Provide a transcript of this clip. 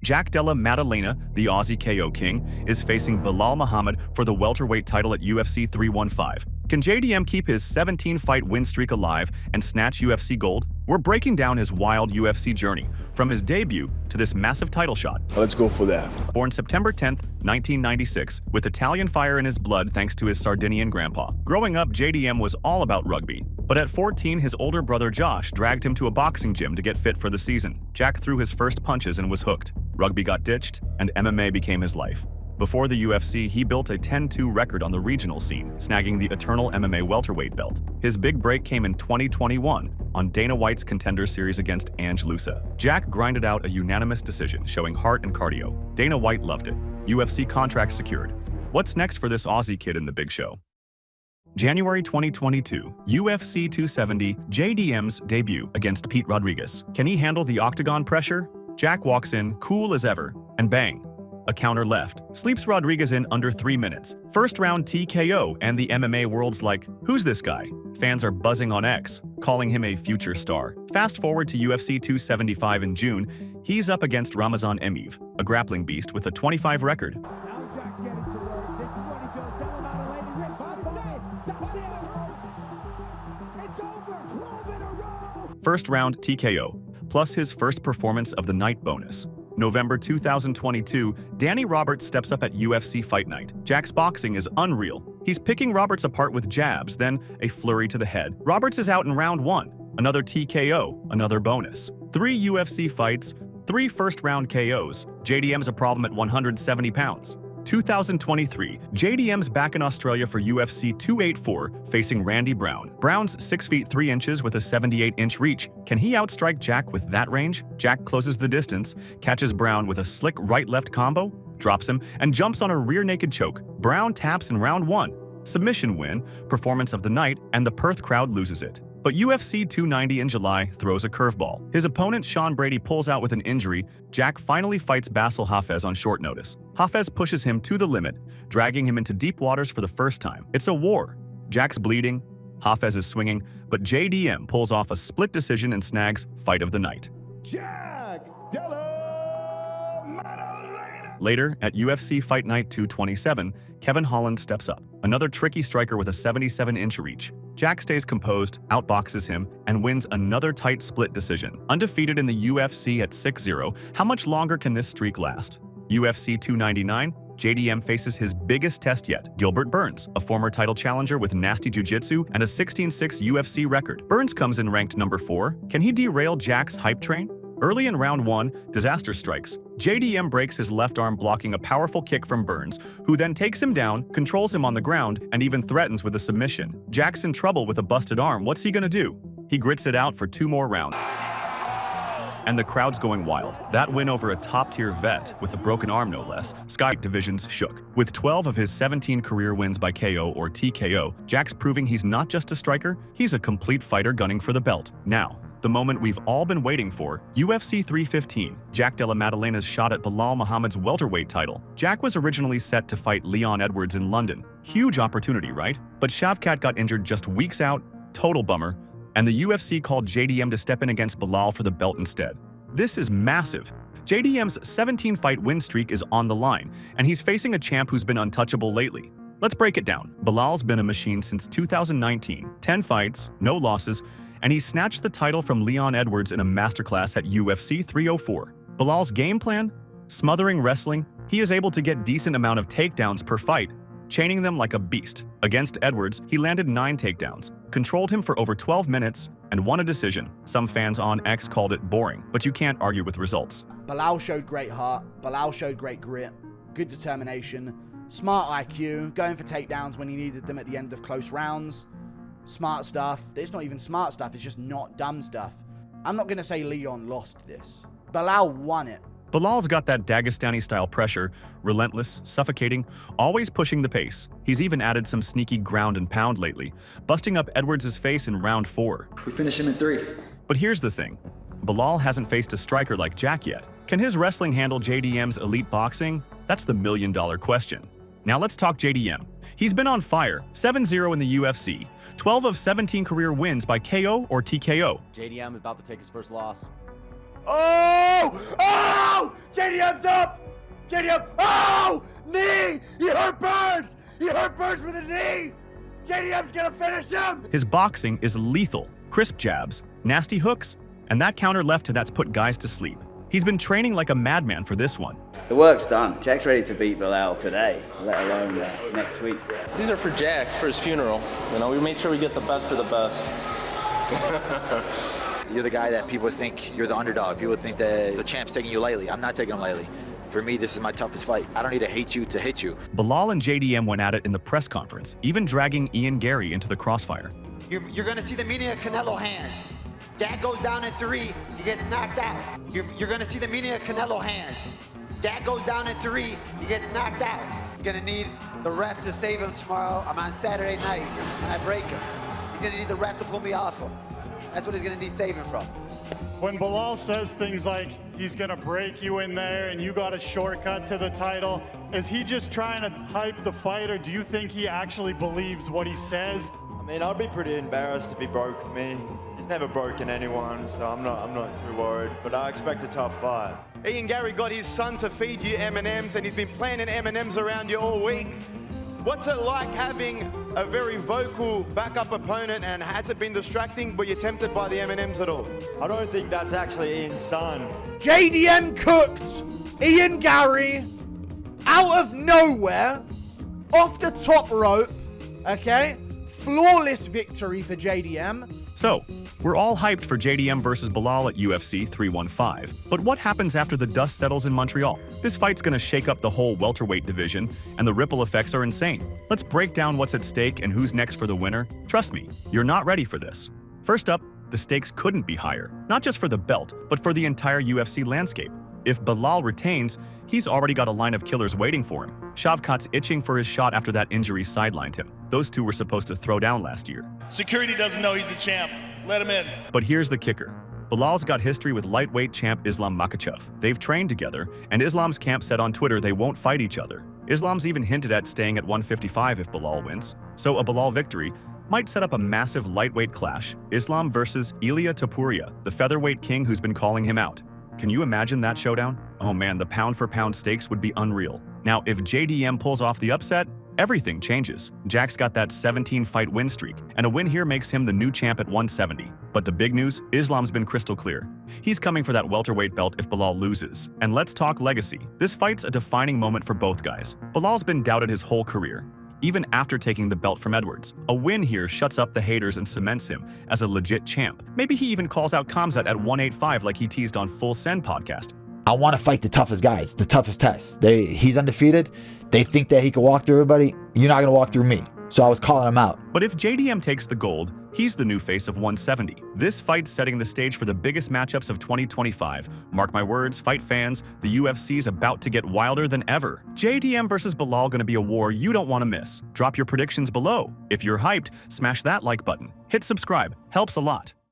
Jack Della Maddalena, the Aussie KO king, is facing Belal Muhammad for the welterweight title at UFC 315. Can JDM keep his 17-fight win streak alive and snatch UFC gold? We're breaking down his wild UFC journey, from his debut to this massive title shot. Let's go for that. Born September 10, 1996, with Italian fire in his blood thanks to his Sardinian grandpa. Growing up, JDM was all about rugby. But at 14, his older brother Josh dragged him to a boxing gym to get fit for the season. Jack threw his first punches and was hooked. Rugby got ditched, and MMA became his life. Before the UFC, he built a 10-2 record on the regional scene, snagging the eternal MMA welterweight belt. His big break came in 2021 on Dana White's Contender Series against Ange Loosa. Jack grinded out a unanimous decision, showing heart and cardio. Dana White loved it. UFC contract secured. What's next for this Aussie kid in the big show? January 2022, UFC 270, JDM's debut against Pete Rodriguez. Can he handle the octagon pressure? Jack walks in, cool as ever, and bang, a counter left. Sleeps Rodriguez in under 3 minutes. First round TKO, and the MMA world's like, who's this guy? Fans are buzzing on X, calling him a future star. Fast forward to UFC 275 in June, he's up against Ramazan Emeev, a grappling beast with a 25 record. First round TKO, plus his first performance of the night bonus. November 2022, Danny Roberts steps up at UFC Fight Night. Jack's boxing is unreal. He's picking Roberts apart with jabs, then a flurry to the head. Roberts is out in round 1. Another TKO, another bonus. 3 UFC fights, 3 first-round KOs. JDM's a problem at 170 pounds. 2023, JDM's back in Australia for UFC 284, facing Randy Brown. Brown's 6 feet 3 inches with a 78-inch reach. Can he outstrike Jack with that range? Jack closes the distance, catches Brown with a slick right-left combo, drops him, and jumps on a rear naked choke. Brown taps in round 1. Submission win, performance of the night, and the Perth crowd loses it. But UFC 290 in July throws a curveball. His opponent Sean Brady pulls out with an injury. Jack finally fights Bassil Hafez on short notice. Hafez pushes him to the limit, dragging him into deep waters for the first time. It's a war. Jack's bleeding, Hafez is swinging, but JDM pulls off a split decision and snags fight of the night. Jack Della Maddalena. Later, at UFC Fight Night 227, Kevin Holland steps up. Another tricky striker with a 77-inch reach. Jack stays composed, outboxes him, and wins another tight split decision. Undefeated in the UFC at 6-0, how much longer can this streak last? UFC 299, JDM faces his biggest test yet, Gilbert Burns, a former title challenger with nasty jiu-jitsu and a 16-6 UFC record. Burns comes in ranked number 4. Can he derail Jack's hype train? Early in round 1, disaster strikes. JDM breaks his left arm blocking a powerful kick from Burns, who then takes him down, controls him on the ground, and even threatens with a submission. Jack's in trouble with a busted arm. What's he gonna do? He grits it out for 2 more rounds. And the crowd's going wild. That win over a top-tier vet, with a broken arm no less, Sky divisions shook. With 12 of his 17 career wins by KO or TKO, Jack's proving he's not just a striker, he's a complete fighter gunning for the belt. Now, the moment we've all been waiting for, UFC 315, Jack Della Maddalena's shot at Belal Muhammad's welterweight title. Jack was originally set to fight Leon Edwards in London. Huge opportunity, right? But Shavkat got injured just weeks out, total bummer, and the UFC called JDM to step in against Belal for the belt instead. This is massive. JDM's 17-fight win streak is on the line, and he's facing a champ who's been untouchable lately. Let's break it down. Belal's been a machine since 2019, 10 fights, no losses, and he snatched the title from Leon Edwards in a masterclass at UFC 304. Belal's game plan? Smothering wrestling, he is able to get decent amount of takedowns per fight, chaining them like a beast. Against Edwards, he landed 9 takedowns, controlled him for over 12 minutes, and won a decision. Some fans on X called it boring, but you can't argue with results. Belal showed great heart, Belal showed great grit, good determination, smart IQ, going for takedowns when he needed them at the end of close rounds. Smart stuff. It's not even smart stuff, it's just not dumb stuff. I'm not going to say Leon lost this. Belal won it. Belal's got that Dagestani-style pressure, relentless, suffocating, always pushing the pace. He's even added some sneaky ground and pound lately, busting up Edwards' face in round 4. We finish him in 3. But here's the thing. Belal hasn't faced a striker like Jack yet. Can his wrestling handle JDM's elite boxing? That's the million-dollar question. Now let's talk JDM. He's been on fire, 7-0 in the UFC, 12 of 17 career wins by KO or TKO. JDM is about to take his first loss. Oh! Oh! JDM's up! JDM! Oh! Knee! He hurt Burns! He hurt Burns with a knee! JDM's gonna finish him! His boxing is lethal. Crisp jabs, nasty hooks, and that counter left that's put guys to sleep. He's been training like a madman for this one. The work's done. Jack's ready to beat Belal today, let alone next week. These are for Jack, for his funeral. You know, we made sure we get the best of the best. You're the guy that people think you're the underdog. People think that the champ's taking you lightly. I'm not taking him lightly. For me, this is my toughest fight. I don't need to hate you to hit you. Belal and JDM went at it in the press conference, even dragging Ian Gary into the crossfire. You're going to see the meaning of Canelo hands. Jack goes down in 3, he gets knocked out. You're going to see the meaning of Canelo hands. Jack goes down in 3, he gets knocked out. He's going to need the ref to save him tomorrow. I'm on Saturday night, and I break him. He's going to need the ref to pull me off him. That's what he's going to need saving from. When Belal says things like he's going to break you in there and you got a shortcut to the title, is he just trying to hype the fight, or do you think he actually believes what he says? I mean, I'd be pretty embarrassed if he broke me. He's never broken anyone, so I'm not too worried. But I expect a tough fight. Ian Gary got his son to feed you M&Ms, and he's been planting M&Ms around you all week. What's it like having a very vocal backup opponent, and has it been distracting? Were you tempted by the M&Ms at all? I don't think that's actually Ian's son. JDM cooked Ian Gary out of nowhere, off the top rope, okay? Flawless victory for JDM. So, we're all hyped for JDM versus Belal at UFC 315. But what happens after the dust settles in Montreal? This fight's gonna shake up the whole welterweight division, and the ripple effects are insane. Let's break down what's at stake and who's next for the winner. Trust me, you're not ready for this. First up, the stakes couldn't be higher, not just for the belt, but for the entire UFC landscape. If Belal retains, he's already got a line of killers waiting for him. Shavkat's itching for his shot after that injury sidelined him. Those two were supposed to throw down last year. Security doesn't know he's the champ. Let him in. But here's the kicker. Belal's got history with lightweight champ Islam Makhachev. They've trained together, and Islam's camp said on Twitter they won't fight each other. Islam's even hinted at staying at 155 if Belal wins. So a Belal victory might set up a massive lightweight clash. Islam versus Ilia Topuria, the featherweight king who's been calling him out. Can you imagine that showdown? Oh man, the pound-for-pound stakes would be unreal. Now, if JDM pulls off the upset, everything changes. Jack's got that 17-fight win streak, and a win here makes him the new champ at 170. But the big news, Islam's been crystal clear. He's coming for that welterweight belt if Belal loses. And let's talk legacy. This fight's a defining moment for both guys. Belal's been doubted his whole career, even after taking the belt from Edwards. A win here shuts up the haters and cements him as a legit champ. Maybe he even calls out Khamzat at 185 like he teased on Full Send podcast. I want to fight the toughest guys, the toughest tests. He's undefeated. They think that he can walk through everybody. You're not going to walk through me. So I was calling him out. But if JDM takes the gold, he's the new face of 170. This fight's setting the stage for the biggest matchups of 2025. Mark my words, fight fans, the UFC's about to get wilder than ever. JDM versus Belal gonna be a war you don't want to miss. Drop your predictions below. If you're hyped, smash that like button. Hit subscribe, helps a lot.